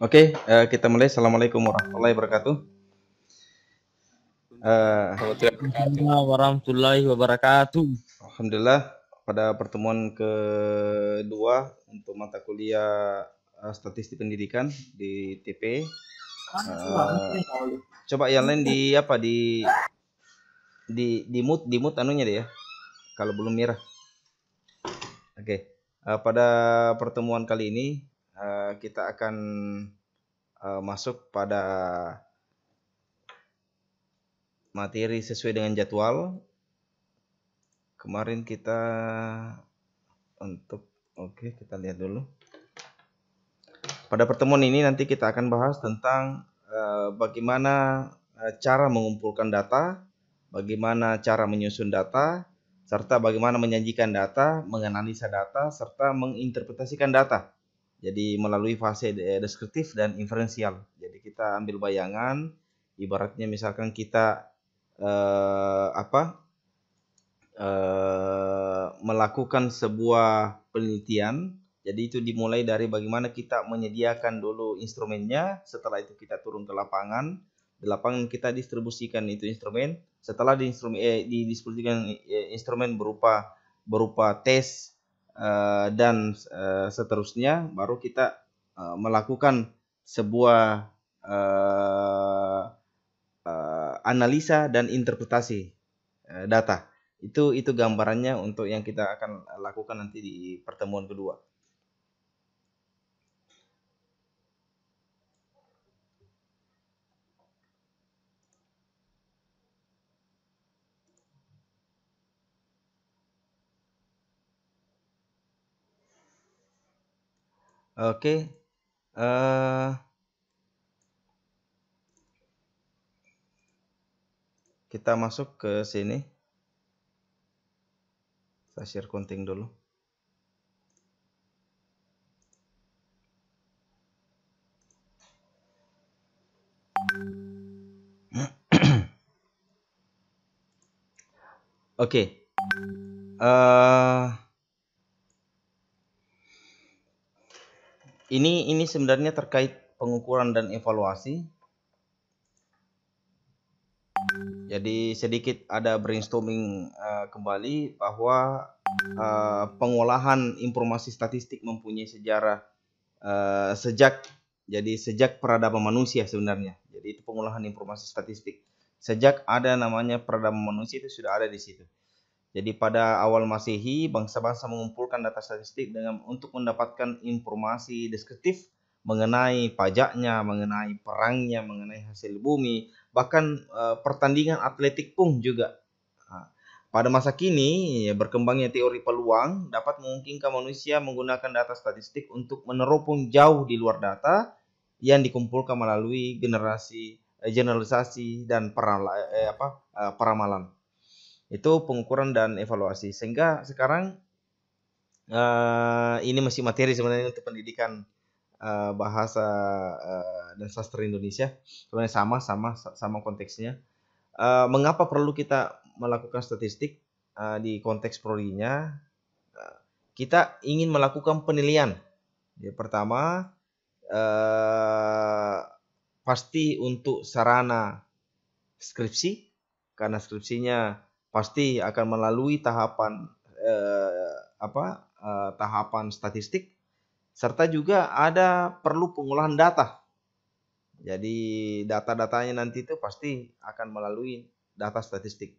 Oke, kita mulai. Assalamualaikum warahmatullahi wabarakatuh. Warahmatullahi wabarakatuh. Alhamdulillah, pada pertemuan kedua untuk mata kuliah statistik pendidikan di TP. Coba yang lain di mute anunya deh ya. Kalau belum merah. Oke. Pada pertemuan kali ini kita akan masuk pada materi sesuai dengan jadwal. Kemarin kita kita lihat dulu. Pada pertemuan ini nanti kita akan bahas tentang bagaimana cara mengumpulkan data, bagaimana cara menyusun data, serta bagaimana menyajikan data, menganalisa data, serta menginterpretasikan data. Jadi melalui fase deskriptif dan inferensial. Jadi kita ambil bayangan, ibaratnya misalkan kita melakukan sebuah penelitian. Jadi itu dimulai dari bagaimana kita menyediakan dulu instrumennya, setelah itu kita turun ke lapangan. Di lapangan kita distribusikan itu instrumen. Setelah didistribusikan instrumen berupa tes dan seterusnya, baru kita melakukan sebuah analisa dan interpretasi data. Itu gambarannya untuk yang kita akan lakukan nanti di pertemuan kedua. Oke. Kita masuk ke sini. Saya share konten dulu. Oke. Ini sebenarnya terkait pengukuran dan evaluasi. Jadi sedikit ada brainstorming kembali bahwa pengolahan informasi statistik mempunyai sejarah sejak peradaban manusia sebenarnya. Jadi itu pengolahan informasi statistik. Sejak ada namanya peradaban manusia itu sudah ada di situ. Jadi pada awal Masehi, bangsa-bangsa mengumpulkan data statistik untuk mendapatkan informasi deskriptif mengenai pajaknya, mengenai perangnya, mengenai hasil bumi, bahkan pertandingan atletik pun juga. Pada masa kini, berkembangnya teori peluang dapat memungkinkan manusia menggunakan data statistik untuk meneropong jauh di luar data yang dikumpulkan melalui generalisasi dan peramalan. Itu pengukuran dan evaluasi. Sehingga sekarang ini masih materi sebenarnya untuk pendidikan bahasa dan sastra Indonesia. Sebenarnya sama konteksnya. Mengapa perlu kita melakukan statistik di konteks prodinya? Kita ingin melakukan penilaian. Yang pertama, pasti untuk sarana skripsi, karena skripsinya pasti akan melalui tahapan tahapan statistik, serta juga ada perlu pengolahan data. Jadi data-datanya nanti itu pasti akan melalui data statistik.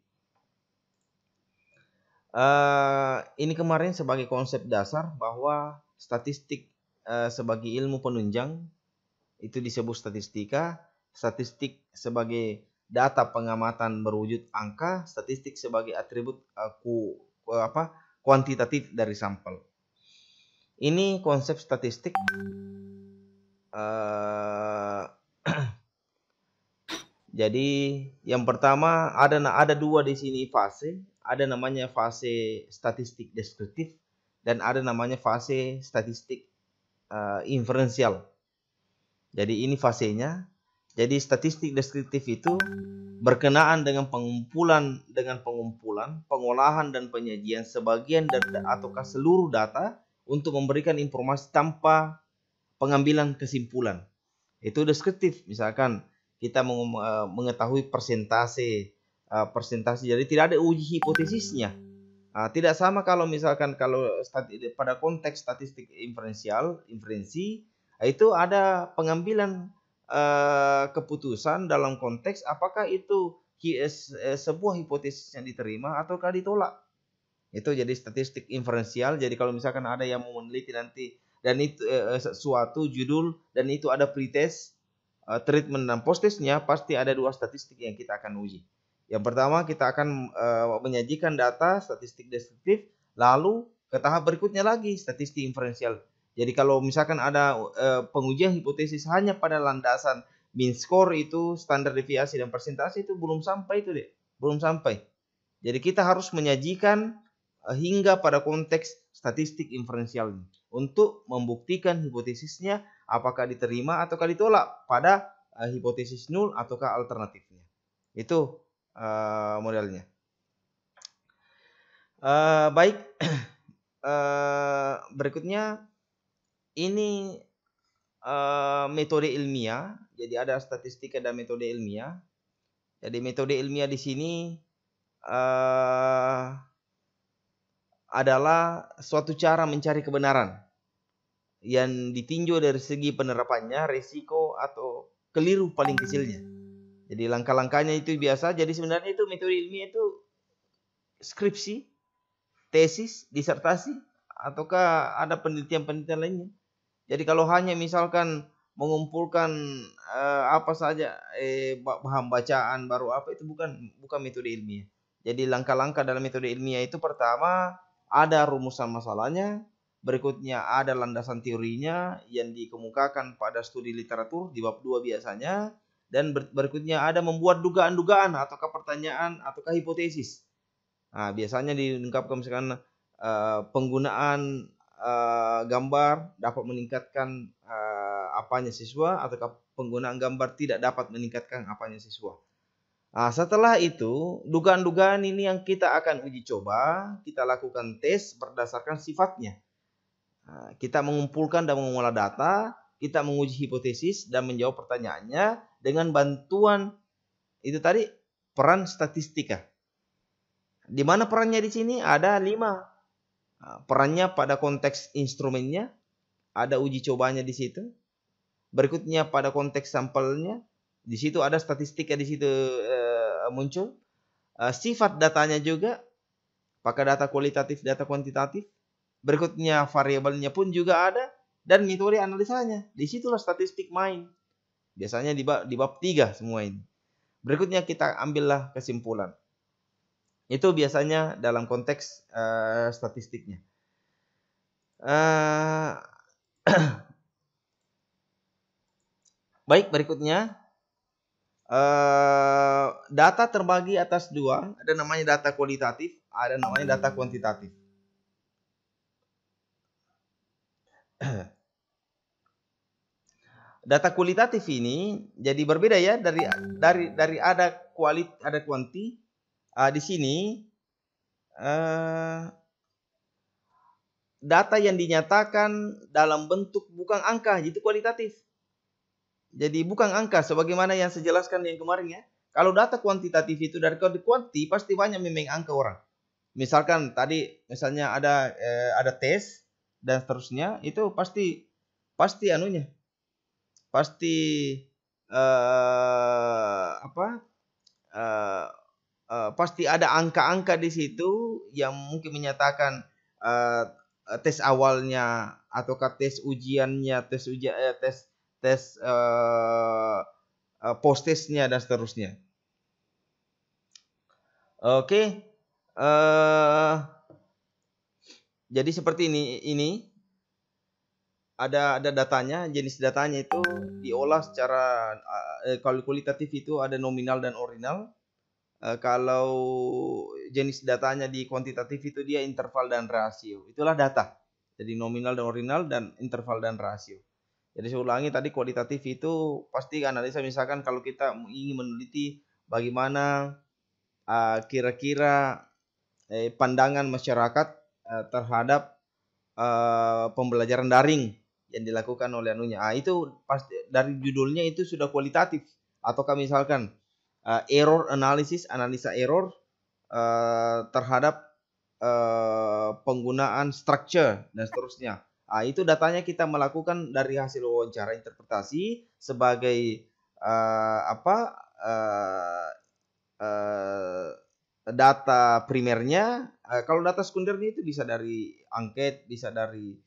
Ini kemarin sebagai konsep dasar bahwa statistik sebagai ilmu penunjang itu disebut statistika, statistik sebagai data pengamatan berwujud angka, statistik sebagai atribut kuantitatif dari sampel. Ini konsep statistik jadi yang pertama ada dua di sini fase, ada namanya fase statistik deskriptif dan ada namanya fase statistik inferensial. Jadi ini fasenya. Jadi statistik deskriptif itu berkenaan dengan pengumpulan, pengolahan dan penyajian sebagian ataukah seluruh data untuk memberikan informasi tanpa pengambilan kesimpulan. Itu deskriptif. Misalkan kita mengetahui persentase, jadi tidak ada uji hipotesisnya. Tidak sama kalau misalkan pada konteks statistik inferensi, itu ada pengambilan keputusan dalam konteks apakah itu sebuah hipotesis yang diterima ataukah ditolak. Itu jadi statistik inferensial. Jadi kalau misalkan ada yang mau meneliti nanti dan itu suatu judul dan itu ada pretest, treatment dan post-testnya, pasti ada dua statistik yang kita akan uji. Yang pertama kita akan menyajikan data statistik deskriptif, lalu ke tahap berikutnya lagi statistik inferensial. Jadi kalau misalkan ada pengujian hipotesis hanya pada landasan mean score itu, standar deviasi dan persentase, itu belum sampai itu deh, belum sampai. Jadi kita harus menyajikan hingga pada konteks statistik inferensial untuk membuktikan hipotesisnya apakah diterima ataukah ditolak pada hipotesis nul ataukah alternatifnya. Itu modelnya. Baik, berikutnya ini metode ilmiah. Jadi ada statistika dan metode ilmiah. Jadi metode ilmiah di sini adalah suatu cara mencari kebenaran yang ditinjau dari segi penerapannya, risiko atau keliru paling kecilnya. Jadi langkah-langkahnya itu biasa. Jadi sebenarnya itu metode ilmiah itu skripsi, tesis, disertasi, ataukah ada penelitian-penelitian lainnya. Jadi kalau hanya misalkan mengumpulkan apa saja bahan bacaan baru apa, itu bukan metode ilmiah. Jadi langkah-langkah dalam metode ilmiah itu pertama ada rumusan masalahnya, berikutnya ada landasan teorinya yang dikemukakan pada studi literatur di bab 2 biasanya, dan berikutnya ada membuat dugaan-dugaan ataukah pertanyaan ataukah hipotesis. Biasanya dilengkapkan misalkan penggunaan gambar dapat meningkatkan apanya siswa ataukah penggunaan gambar tidak dapat meningkatkan apanya siswa. Setelah itu, dugaan-dugaan ini yang kita akan uji coba, kita lakukan tes berdasarkan sifatnya. Kita mengumpulkan dan mengolah data, kita menguji hipotesis dan menjawab pertanyaannya dengan bantuan itu tadi peran statistika. Di mana perannya di sini? Ada 5. Perannya pada konteks instrumennya, ada uji cobanya di situ. Berikutnya pada konteks sampelnya, di situ ada statistika di situ muncul. Sifat datanya juga, apakah data kualitatif, data kuantitatif. Berikutnya variabelnya pun juga ada, dan metode analisanya. Disitulah statistik main. Biasanya di bab 3 semua ini. Berikutnya kita ambillah kesimpulan. Itu biasanya dalam konteks statistiknya. Baik, berikutnya data terbagi atas 2. Ada namanya data kualitatif, ada namanya data kuantitatif. Data kualitatif ini jadi berbeda ya dari ada kuanti. Di sini data yang dinyatakan dalam bentuk bukan angka, itu kualitatif. Jadi bukan angka sebagaimana yang saya jelaskan yang kemarin ya. Kalau data kuantitatif itu dari kuanti pasti banyak memang angka orang. Misalkan tadi misalnya ada tes dan seterusnya, itu pasti anunya. Pasti pasti ada angka-angka di situ yang mungkin menyatakan tes awalnya ataukah tes ujiannya, tes post-testnya dan seterusnya. Oke. Jadi seperti ini ada datanya, jenis datanya itu diolah secara kalau kualitatif itu ada nominal dan ordinal. Kalau jenis datanya di kuantitatif itu dia interval dan rasio. Itulah data. Jadi nominal dan ordinal dan interval dan rasio. Jadi saya ulangi tadi, kualitatif itu pasti analisa, misalkan kalau kita ingin meneliti bagaimana kira-kira pandangan masyarakat terhadap pembelajaran daring yang dilakukan oleh anunya. Itu pasti dari judulnya itu sudah kualitatif. Ataukah misalkan error analysis, analisa error terhadap penggunaan structure dan seterusnya. Itu datanya kita melakukan dari hasil wawancara interpretasi sebagai data primernya. Kalau data sekundernya itu bisa dari angket, bisa dari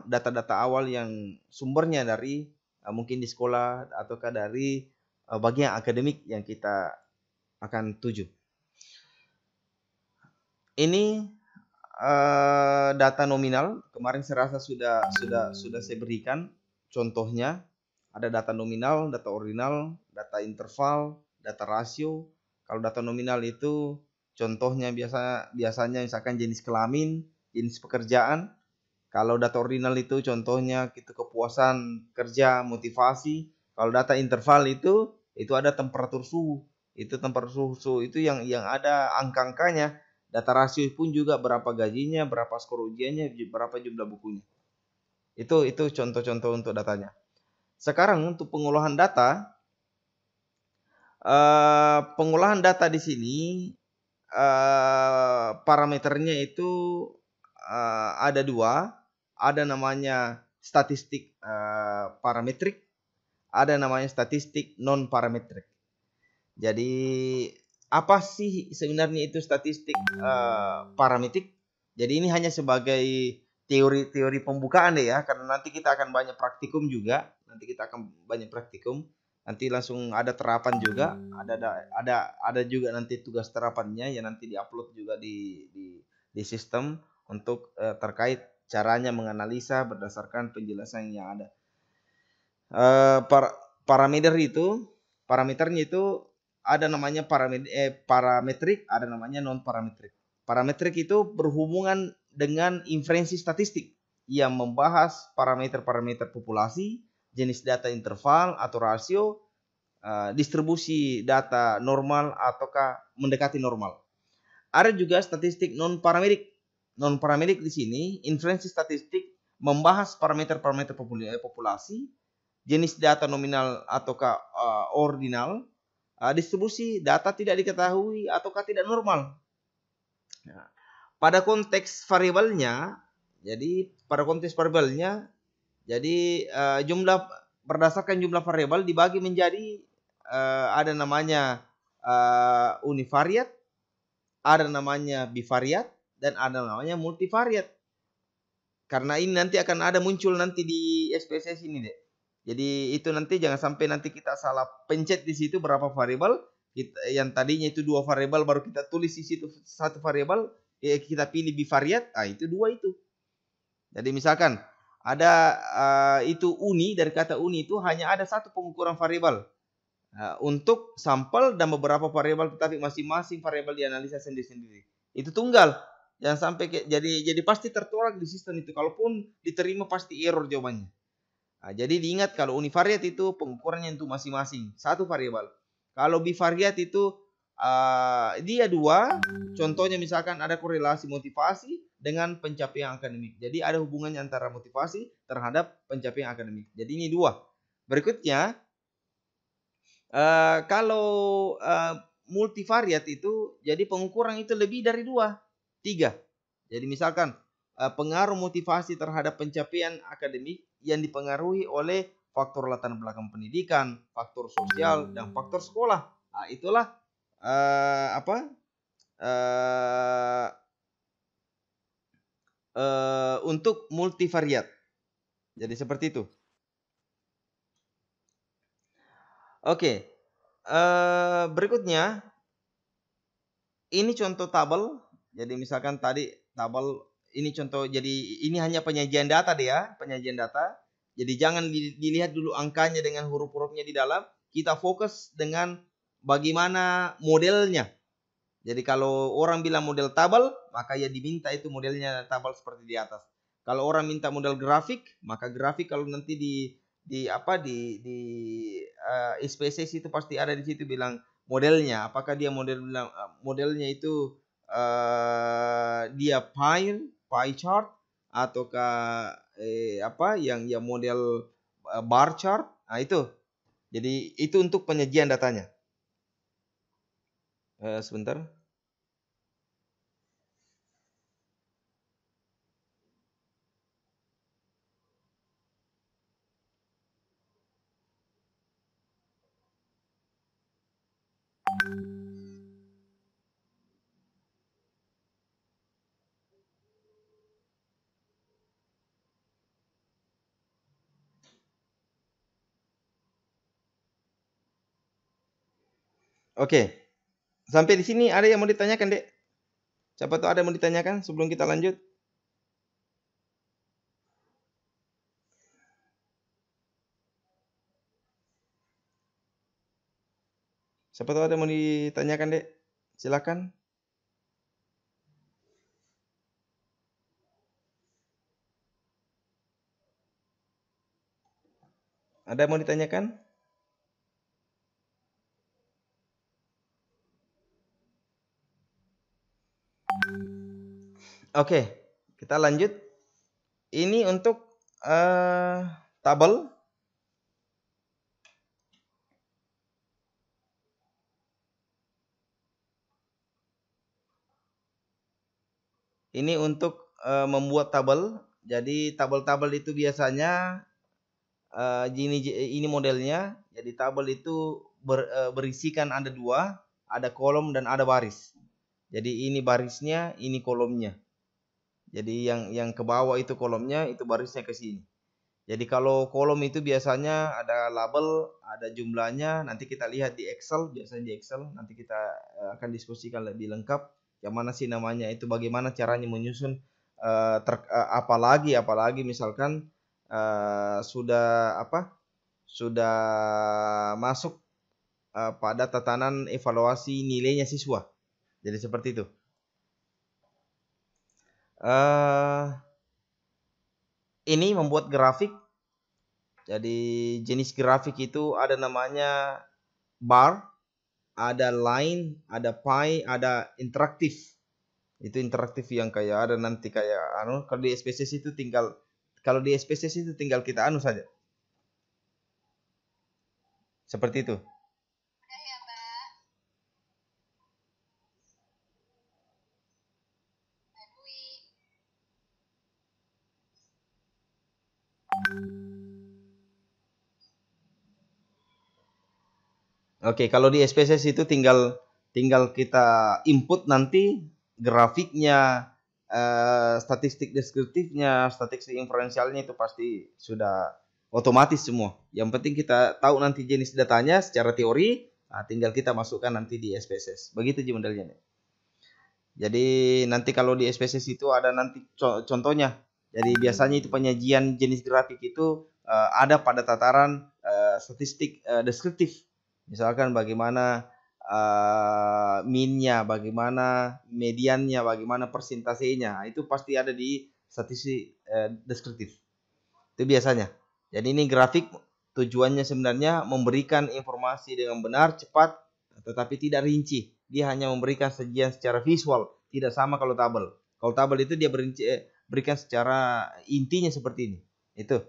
data-data awal yang sumbernya dari mungkin di sekolah ataukah dari bagian akademik yang kita akan tuju. Ini data nominal. Kemarin saya rasa sudah saya berikan contohnya. Ada data nominal, data ordinal, data interval, data rasio. Kalau data nominal itu contohnya biasanya misalkan jenis kelamin, jenis pekerjaan. Kalau data ordinal itu contohnya itu kepuasan kerja, motivasi. Kalau data interval itu ada temperatur suhu. Itu temperatur suhu itu yang ada angka-angkanya. Data rasio pun juga berapa gajinya, berapa skor ujiannya, berapa jumlah bukunya. Itu contoh-contoh untuk datanya. Sekarang untuk pengolahan data, di sini parameternya itu ada dua. Ada namanya statistik parametrik, ada namanya statistik non parametrik. Jadi apa sih sebenarnya itu statistik parametrik? Jadi ini hanya sebagai teori pembukaan deh ya, karena nanti kita akan banyak praktikum juga. Nanti langsung ada terapan juga, ada juga nanti tugas terapannya yang nanti diupload juga di sistem untuk terkait caranya menganalisa berdasarkan penjelasan yang ada. Parameternya itu ada namanya parametrik, ada namanya non parametrik. Parametrik itu berhubungan dengan inferensi statistik yang membahas parameter-parameter populasi, jenis data interval atau rasio, distribusi data normal ataukah mendekati normal. Ada juga statistik non parametrik. Non parametrik di sini inferensi statistik membahas parameter-parameter populasi, jenis data nominal ataukah ordinal, distribusi data tidak diketahui ataukah tidak normal. Nah, pada konteks variabelnya, jumlah berdasarkan jumlah variabel dibagi menjadi ada namanya univariat, ada namanya bivariat, dan ada namanya multivariat. Karena ini nanti akan ada muncul nanti di SPSS ini deh. Jadi itu nanti jangan sampai nanti kita salah pencet di situ berapa variabel. Yang tadinya itu 2 variabel baru kita tulis di situ 1 variabel, kita pilih bivariat, itu 2 itu. Jadi misalkan ada itu uni, dari kata uni itu hanya ada 1 pengukuran variabel untuk sampel dan beberapa variabel, tetapi masing-masing variabel dianalisa sendiri-sendiri. Itu tunggal. Jangan sampai jadi pasti tertolak di sistem itu. Kalaupun diterima pasti error jawabannya. Jadi diingat kalau univariat itu pengukurannya untuk masing-masing 1 variabel. Kalau bivariat itu dia 2. Contohnya misalkan ada korelasi motivasi dengan pencapaian akademik. Jadi ada hubungannya antara motivasi terhadap pencapaian akademik. Jadi ini 2. Berikutnya kalau multivariat itu jadi pengukuran itu lebih dari 2, 3. Jadi misalkan pengaruh motivasi terhadap pencapaian akademik yang dipengaruhi oleh faktor latar belakang pendidikan, faktor sosial, dan faktor sekolah. Itulah untuk multivariat. Jadi seperti itu. Oke. Berikutnya ini contoh tabel. Jadi misalkan tadi tabel ini contoh, jadi ini hanya penyajian data deh ya, penyajian data. Jadi jangan dilihat dulu angkanya dengan huruf-hurufnya di dalam. Kita fokus dengan bagaimana modelnya. Jadi kalau orang bilang model tabel, maka ya diminta itu modelnya tabel seperti di atas. Kalau orang minta model grafik, maka grafik kalau nanti di SPSS itu pasti ada di situ bilang modelnya. Apakah dia modelnya itu dia pie chart ataukah yang model bar chart. Nah, itu. Jadi itu untuk penyajian datanya. Sebentar. Oke. Sampai di sini ada yang mau ditanyakan, Dek? Siapa tahu ada yang mau ditanyakan sebelum kita lanjut? Siapa tahu ada yang mau ditanyakan, Dek? Silakan. Ada yang mau ditanyakan? Oke, kita lanjut. Ini untuk tabel. Ini untuk membuat tabel. Jadi tabel-tabel itu biasanya ini modelnya. Jadi tabel itu berisikan ada dua, ada kolom dan ada baris. Jadi ini barisnya, ini kolomnya. Jadi yang ke bawah itu kolomnya, itu barisnya ke sini. Jadi kalau kolom itu biasanya ada label, ada jumlahnya. Nanti kita lihat di Excel, biasanya di Excel. Nanti kita akan diskusikan lebih lengkap. Yang mana sih namanya itu, bagaimana caranya menyusun. Apalagi misalkan sudah masuk pada tatanan evaluasi nilainya siswa. Jadi seperti itu. Ini membuat grafik. Jadi jenis grafik itu ada namanya bar, ada line, ada pie, ada interaktif. Itu interaktif yang kayak ada nanti kayak kalau di SPSS itu tinggal kita saja. Seperti itu. Oke, kalau di SPSS itu tinggal kita input nanti grafiknya, statistik deskriptifnya, statistik inferensialnya itu pasti sudah otomatis semua. Yang penting kita tahu nanti jenis datanya secara teori, tinggal kita masukkan nanti di SPSS. Begitu modelnya. Jadi nanti kalau di SPSS itu ada nanti contohnya. Jadi biasanya itu penyajian jenis grafik itu ada pada tataran statistik deskriptif. Misalkan bagaimana minnya, bagaimana mediannya, bagaimana persentasenya. Itu pasti ada di statistik deskriptif. Itu biasanya. Jadi ini grafik tujuannya sebenarnya memberikan informasi dengan benar, cepat, tetapi tidak rinci. Dia hanya memberikan sajian secara visual, tidak sama kalau tabel. Kalau tabel itu dia berikan secara intinya seperti ini. Itu.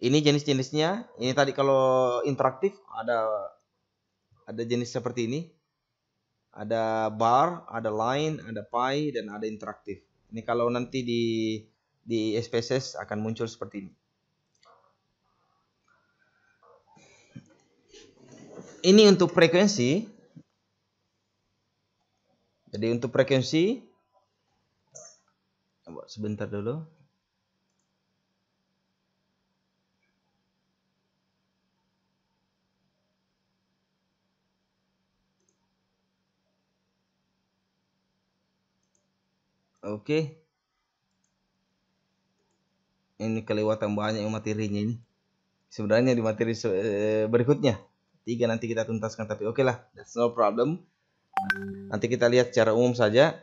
Ini jenis-jenisnya. Ini tadi kalau interaktif ada jenis seperti ini. Ada bar, ada line, ada pie, dan ada interaktif. Ini kalau nanti di SPSS akan muncul seperti ini. Ini untuk frekuensi. Jadi untuk frekuensi, sebentar dulu. Oke. Ini kelewatan banyak materinya ini. Sebenarnya di materi berikutnya 3 nanti kita tuntaskan, tapi oke lah, that's no problem. Nanti kita lihat secara umum saja.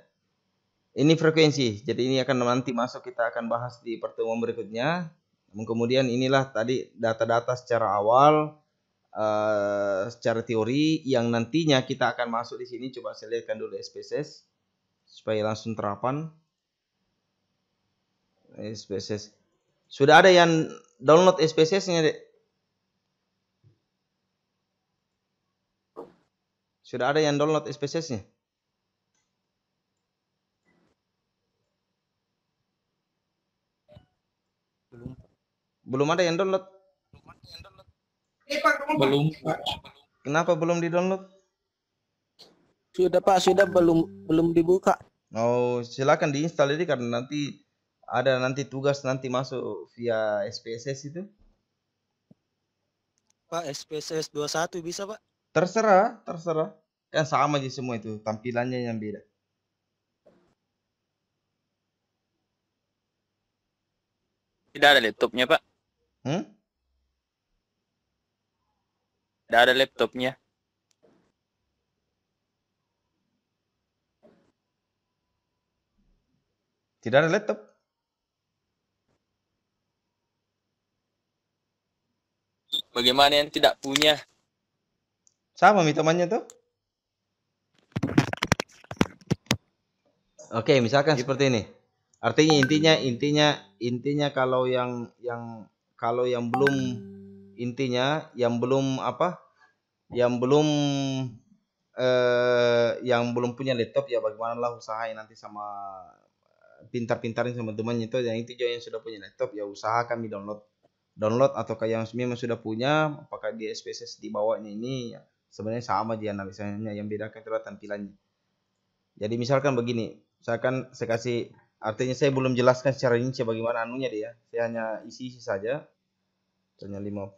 Ini frekuensi. Jadi ini akan nanti masuk, kita akan bahas di pertemuan berikutnya. Kemudian inilah tadi data-data secara awal, secara teori yang nantinya kita akan masuk di sini. Coba saya lihatkan dulu SPSS supaya langsung terapan. SPSS. Sudah ada yang download SPSS-nya, Dek? Sudah ada yang download SPSS-nya? Belum ada yang download? Belum, Pak. Kenapa belum di-download? Sudah, Pak, sudah belum dibuka. Oh, silakan diinstal ini karena nanti ada tugas nanti masuk via SPSS itu. Pak, SPSS 21 bisa, Pak? Terserah. Kan sama aja semua itu, tampilannya yang beda. Tidak ada laptopnya, Pak. Tidak ada laptopnya. Tidak ada laptop? Bagaimana yang tidak punya? Sama temannya tuh. Oke, misalkan seperti ini. Artinya intinya kalau yang belum yang belum punya laptop ya bagaimana lah usahain nanti sama pintar-pintarin sama temannya itu. Yang itu yang sudah punya laptop ya usaha kami download atau kayak yang memang sudah punya, apakah di SPSS di bawahnya ini ya, sebenarnya sama aja analisanya, yang bedakan adalah tampilannya. Jadi misalkan begini, misalkan saya kasih, artinya saya belum jelaskan secara rinci bagaimana anunya dia, saya hanya isi saja. Misalnya 50,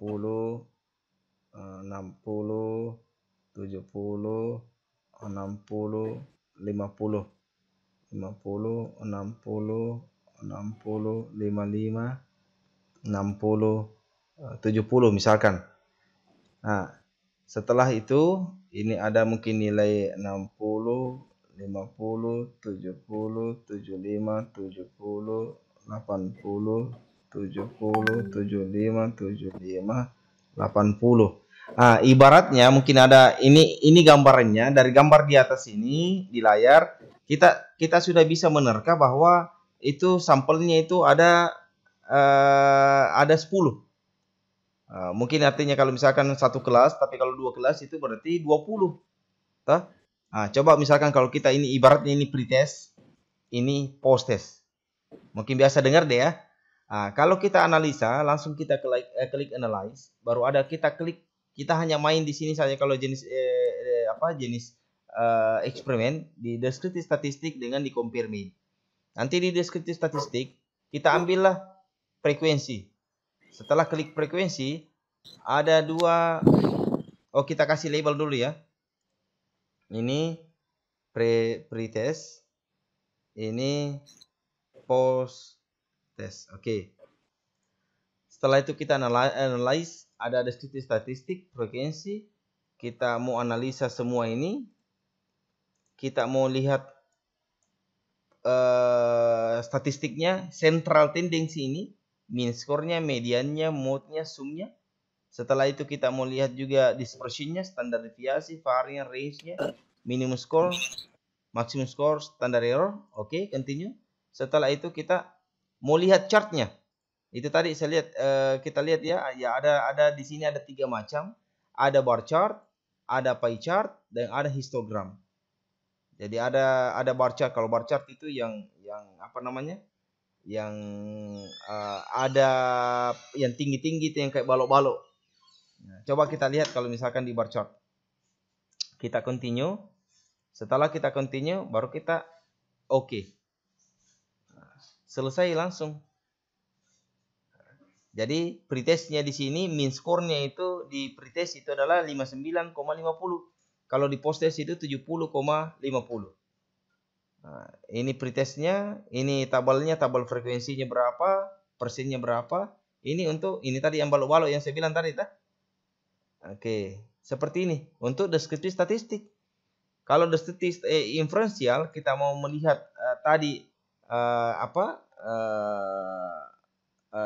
60, 70, 60, 50, 50, 60, 60, 55, 60, 70 misalkan. Nah, setelah itu ini ada mungkin nilai 60, 50, 70, 75, 70, 80, 70, 75, 75, 80. Nah, ibaratnya mungkin ada ini gambarannya, dari gambar di atas ini di layar kita sudah bisa menerka bahwa itu sampelnya itu ada 10. Mungkin artinya kalau misalkan satu kelas, tapi kalau 2 kelas itu berarti 20. Toh? Nah, coba misalkan kalau kita ini ibaratnya ini pretest, ini post test. Mungkin biasa dengar deh ya. Nah, kalau kita analisa, langsung kita klik analyze, baru ada kita klik, kita hanya main di sini saja kalau jenis jenis eksperimen di deskriptif statistik dengan di compare mean. Nanti di deskriptif statistik kita ambillah frekuensi. Setelah klik frekuensi, ada dua. Oh, kita kasih label dulu ya. Ini pre-test. Ini post-test. Oke. Setelah itu kita analyze. Ada deskriptif statistik, frekuensi. Kita mau analisa semua ini. Kita mau lihat statistiknya, central tendency ini. Mean score-nya, mediannya, mode-nya, sum-nya. Setelah itu kita mau lihat juga dispersion-nya, standar deviasi, variance, range-nya, minimum score, maximum score, standar error. Oke, continue. Setelah itu kita mau lihat chart-nya. Itu tadi saya lihat, kita lihat ya ada di sini ada 3 macam. Ada bar chart, ada pie chart, dan ada histogram. Jadi ada bar chart. Kalau bar chart itu yang apa namanya? Yang ada yang tinggi-tinggi itu yang kayak balok-balok. Nah, coba kita lihat kalau misalkan di bar chart. Kita continue. Setelah kita continue, baru kita oke. Selesai langsung. Jadi pretestnya di sini mean score-nya itu di pretest itu adalah 59,50. Kalau di post-test itu 70,50. Nah, ini pretestnya, ini tabelnya, tabel frekuensinya berapa, persennya berapa. Ini untuk ini tadi yang balok-balok yang saya bilang tadi, Oke, seperti ini untuk deskriptif statistik. Kalau deskriptif inferensial kita mau melihat tadi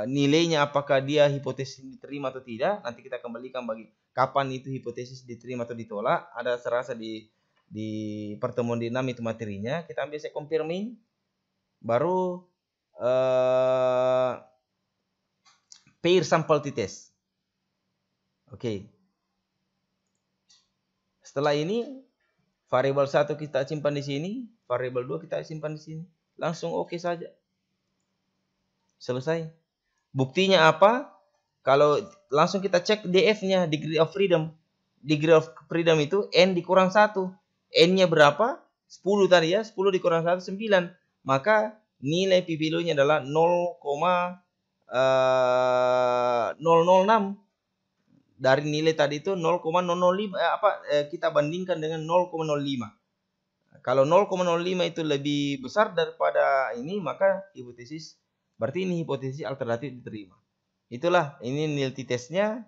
nilainya apakah dia hipotesis diterima atau tidak. Nanti kita kembalikan bagi kapan itu hipotesis diterima atau ditolak. Ada serasa di pertemuan di 6 itu materinya. Kita ambil saya compare mean, baru pair sample t-test. Oke. Setelah ini variabel 1 kita simpan di sini, variabel 2 kita simpan di sini. Langsung oke saja. Selesai. Buktinya apa? Kalau langsung kita cek DF-nya, degree of freedom. Degree of freedom itu N dikurang 1. N-nya berapa? 10 tadi ya. 10 dikurang 1, 9. Maka nilai p-value-nya adalah 0,006. Dari nilai tadi itu 0,005. Kita bandingkan dengan 0,05. Kalau 0,05 itu lebih besar daripada ini, maka hipotesis, berarti ini hipotesis alternatif diterima. Itulah, ini nilai t-testnya,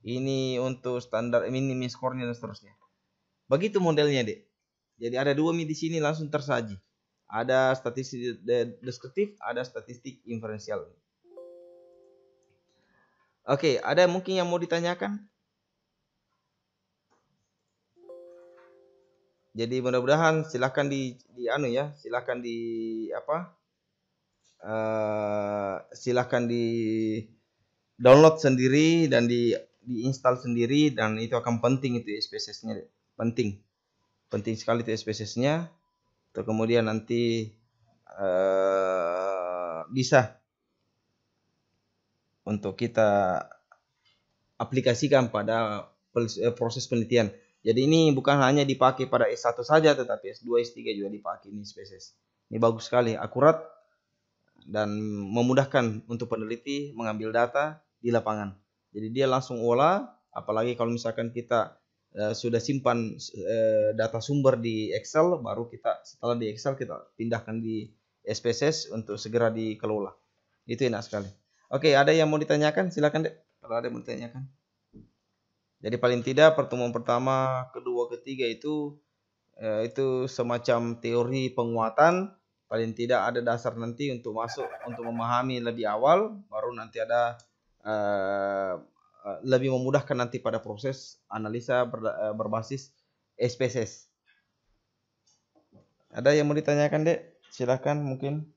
ini untuk standar minimum score-nya dan seterusnya. Begitu modelnya, Dek. Jadi ada dua di sini langsung tersaji. Ada statistik deskriptif, ada statistik inferensial. Oke, ada mungkin yang mau ditanyakan? Jadi mudah-mudahan silahkan silahkan di download sendiri dan diinstal sendiri, dan itu akan penting itu SPSS-nya. Penting sekali itu SPSS-nya. Atau kemudian nanti bisa untuk kita aplikasikan pada proses penelitian. Jadi ini bukan hanya dipakai pada S1 saja, tetapi S2, S3 juga dipakai ini SPSS. Ini bagus sekali, akurat, dan memudahkan untuk peneliti mengambil data di lapangan. Jadi dia langsung olah, apalagi kalau misalkan kita sudah simpan data sumber di Excel, baru kita setelah di Excel kita pindahkan di SPSS untuk segera dikelola. Itu enak sekali. Oke, ada yang mau ditanyakan? Silakan, Dek. Kalau ada yang mau ditanyakan. Jadi paling tidak pertemuan pertama, kedua, ketiga itu semacam teori penguatan. Paling tidak ada dasar nanti untuk masuk, untuk memahami lebih awal, baru nanti ada lebih memudahkan nanti pada proses analisa berbasis SPSS. Ada yang mau ditanyakan, Dek? Silakan mungkin.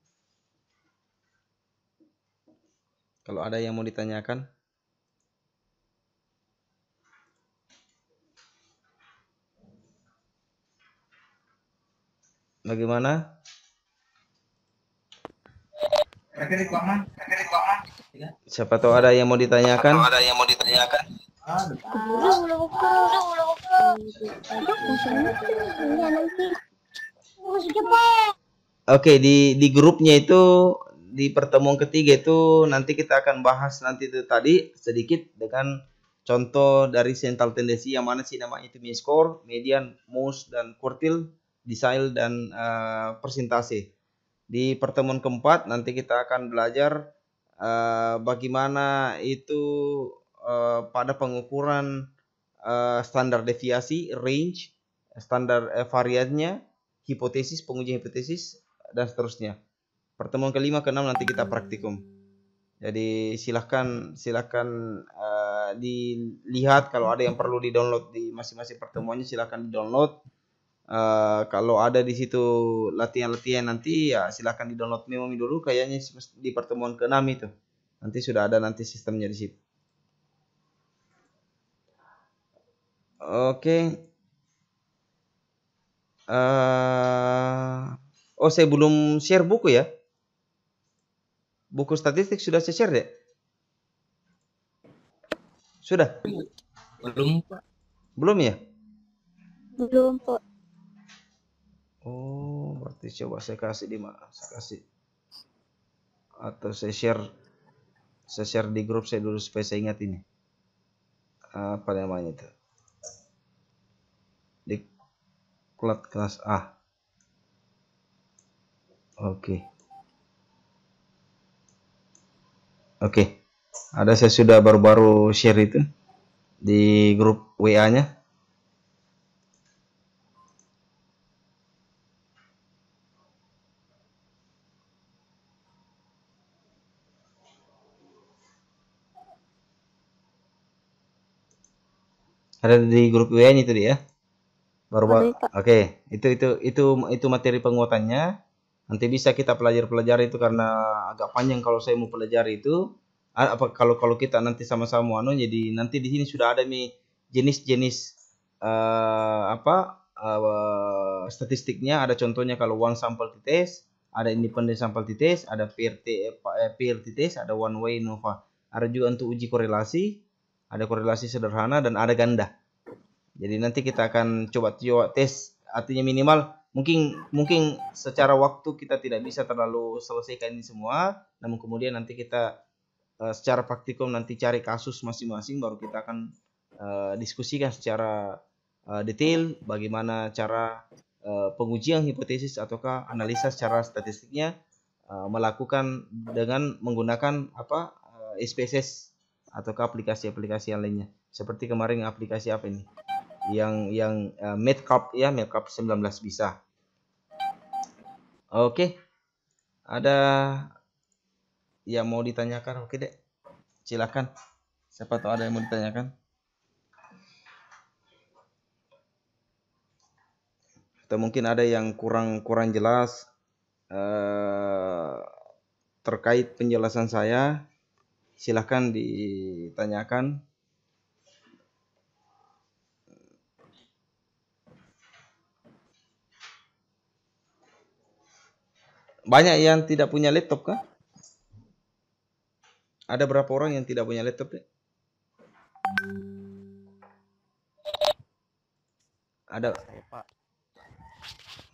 Kalau ada yang mau ditanyakan. Bagaimana? Siapa tahu ada yang mau ditanyakan? Oke, di grupnya itu, di pertemuan ketiga itu nanti kita akan bahas nanti itu tadi sedikit dengan contoh dari central tendency, yang mana sih namanya itu mean score, median, most, dan quartile, decile, dan persentase. Di pertemuan keempat nanti kita akan belajar bagaimana itu pada pengukuran standar deviasi, range, standar variannya, hipotesis, pengujian hipotesis, dan seterusnya. Pertemuan kelima, keenam nanti kita praktikum. Jadi silahkan dilihat, kalau ada yang perlu di-download di masing-masing pertemuannya, silahkan di-download. Kalau ada di situ latihan-latihan nanti, ya silahkan di-download memori dulu, kayaknya di pertemuan ke-6 itu. Nanti sudah ada nanti sistemnya di situ. Oke. Saya belum share buku ya. Buku statistik sudah saya share, Dek? Sudah? Belum, Pak. Belum ya? Belum, Pak. Oh, berarti coba saya kasih di mana? Saya kasih atau saya share di grup saya dulu supaya saya ingat ini. Apa namanya itu? Di kelas A. Oke. Ada, saya sudah baru-baru share itu di grup WA-nya. Ada di grup WA-nya itu dia. Baru. Oke, itu materi penguatannya. Nanti bisa kita pelajari itu karena agak panjang kalau saya mau pelajari itu. Kalau kita nanti sama-sama jadi nanti di sini sudah ada nih jenis-jenis statistiknya. Ada contohnya kalau one sample t-test, ada independent sample t-test, ada peer t-test, ada one way nova. Ada juga untuk uji korelasi, ada korelasi sederhana dan ada ganda. Jadi nanti kita akan coba tes, artinya minimal mungkin secara waktu kita tidak bisa terlalu selesaikan ini semua, namun kemudian nanti kita secara praktikum nanti cari kasus masing-masing, baru kita akan diskusikan secara detail bagaimana cara pengujian hipotesis ataukah analisa secara statistiknya melakukan dengan menggunakan SPSS ataukah aplikasi-aplikasi yang lainnya. Seperti kemarin aplikasi apa ini? Yang MATLAB ya, MATLAB 19 bisa. Oke. Ada yang mau ditanyakan? Oke, Dek. Silakan. Siapa tahu ada yang mau ditanyakan? Atau mungkin ada yang kurang jelas terkait penjelasan saya, silahkan ditanyakan. Banyak yang tidak punya laptop kah? Ada berapa orang yang tidak punya laptop, Dek? Ada.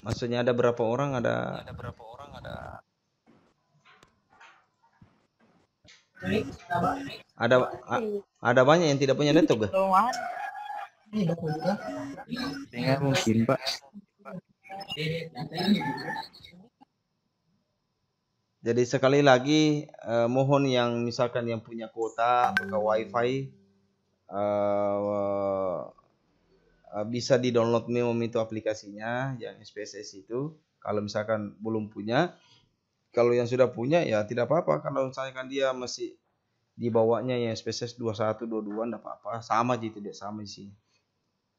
Maksudnya ada berapa orang? Ada banyak yang tidak punya laptop, kah? Enggak mungkin, Pak. Jadi sekali lagi mohon yang misalkan yang punya kuota atau wifi bisa di-download memang itu aplikasinya yang SPSS itu. Kalau misalkan belum punya, kalau yang sudah punya ya tidak apa-apa. Kalau misalkan dia masih dibawanya yang SPSS 21, 22 enggak apa-apa. Sama aja itu, dia sama isinya.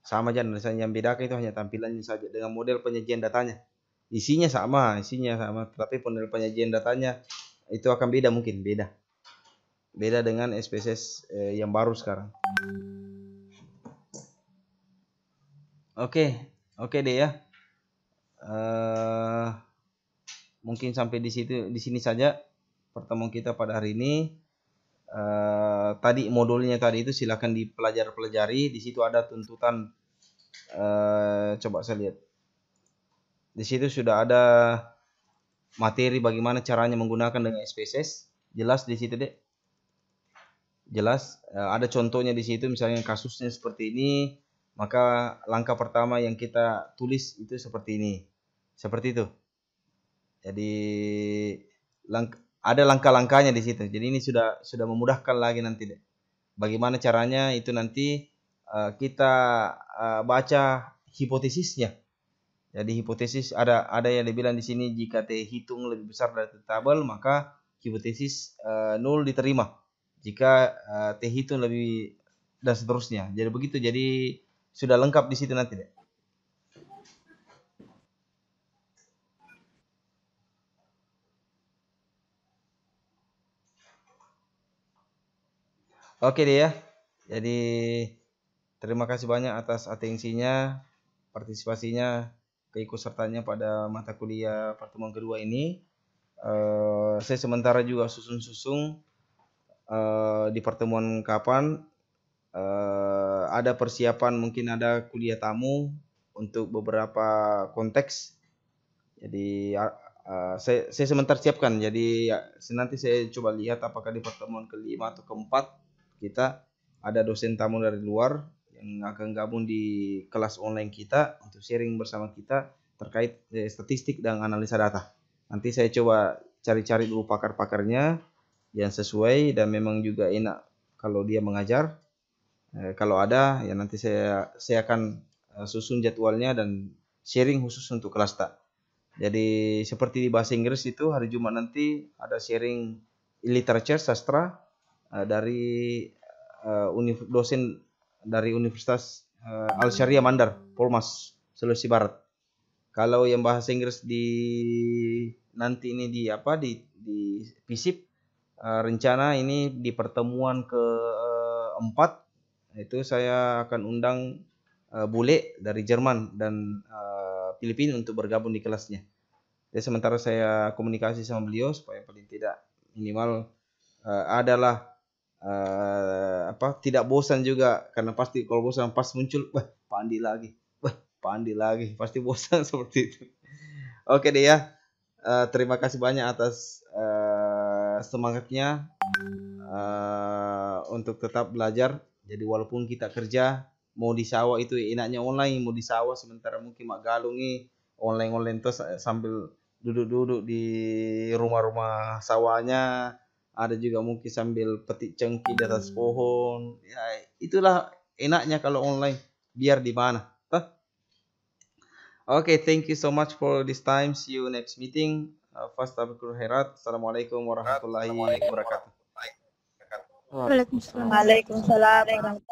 Sama aja, yang bedakan itu hanya tampilannya saja dengan model penyajian datanya. Isinya sama, tapi model penyajian datanya itu akan beda, mungkin beda dengan SPSS yang baru sekarang. Oke deh ya. Mungkin sampai di sini saja pertemuan kita pada hari ini. Tadi modulnya tadi itu silakan dipelajari. Di situ ada tuntutan. Coba saya lihat. Di situ sudah ada materi bagaimana caranya menggunakan dengan SPSS. Jelas di situ, Dek. Jelas. Ada contohnya di situ, misalnya kasusnya seperti ini, maka langkah pertama yang kita tulis itu seperti ini. Seperti itu. Jadi ada langkah-langkahnya di situ. Jadi ini sudah memudahkan lagi nanti, Dek. Bagaimana caranya itu nanti kita baca hipotesisnya. Jadi hipotesis ada yang dibilang di sini jika T hitung lebih besar dari tabel maka hipotesis 0 diterima. Jika T hitung lebih dan seterusnya. Jadi begitu. Jadi sudah lengkap di situ nanti, deh. Oke deh ya. Jadi terima kasih banyak atas atensinya, partisipasinya, keikutsertaannya pada mata kuliah pertemuan kedua ini. Saya sementara juga susun di pertemuan kapan ada persiapan, mungkin ada kuliah tamu untuk beberapa konteks. Jadi saya sebentar siapkan. Jadi nanti saya coba lihat apakah di pertemuan kelima atau keempat kita ada dosen tamu dari luar yang akan gabung di kelas online kita untuk sharing bersama kita terkait statistik dan analisa data. Nanti saya coba cari-cari dulu pakar-pakarnya yang sesuai dan memang juga enak kalau dia mengajar. Kalau ada ya nanti saya akan susun jadwalnya dan sharing khusus untuk kelas tak. Jadi seperti di bahasa Inggris itu hari Jumat nanti ada sharing literature sastra dari dosen dari Universitas Al-Syariah Mandar, Polmas, Sulawesi Barat. Kalau yang bahasa Inggris di nanti ini di FISIP, rencana ini di pertemuan keempat itu saya akan undang bule dari Jerman dan Filipina untuk bergabung di kelasnya. Jadi sementara saya komunikasi sama beliau supaya paling tidak minimal adalah tidak bosan juga, karena pasti kalau bosan pas muncul Pandi lagi pasti bosan seperti itu. Oke deh ya, terima kasih banyak atas semangatnya untuk tetap belajar. Jadi walaupun kita kerja mau di sawah itu enaknya online, mau di sawah sementara mungkin mak galungi online terus sambil duduk-duduk di rumah-rumah sawahnya. Ada juga mungkin sambil petik cengkih di atas pohon. Ya, itulah enaknya kalau online. Biar di mana. Okay, thank you so much for this time. See you next meeting. Fastabiqul khairat. Assalamualaikum warahmatullahi wabarakatuh. Waalaikumsalam. Waalaikumsalam warahmatullahi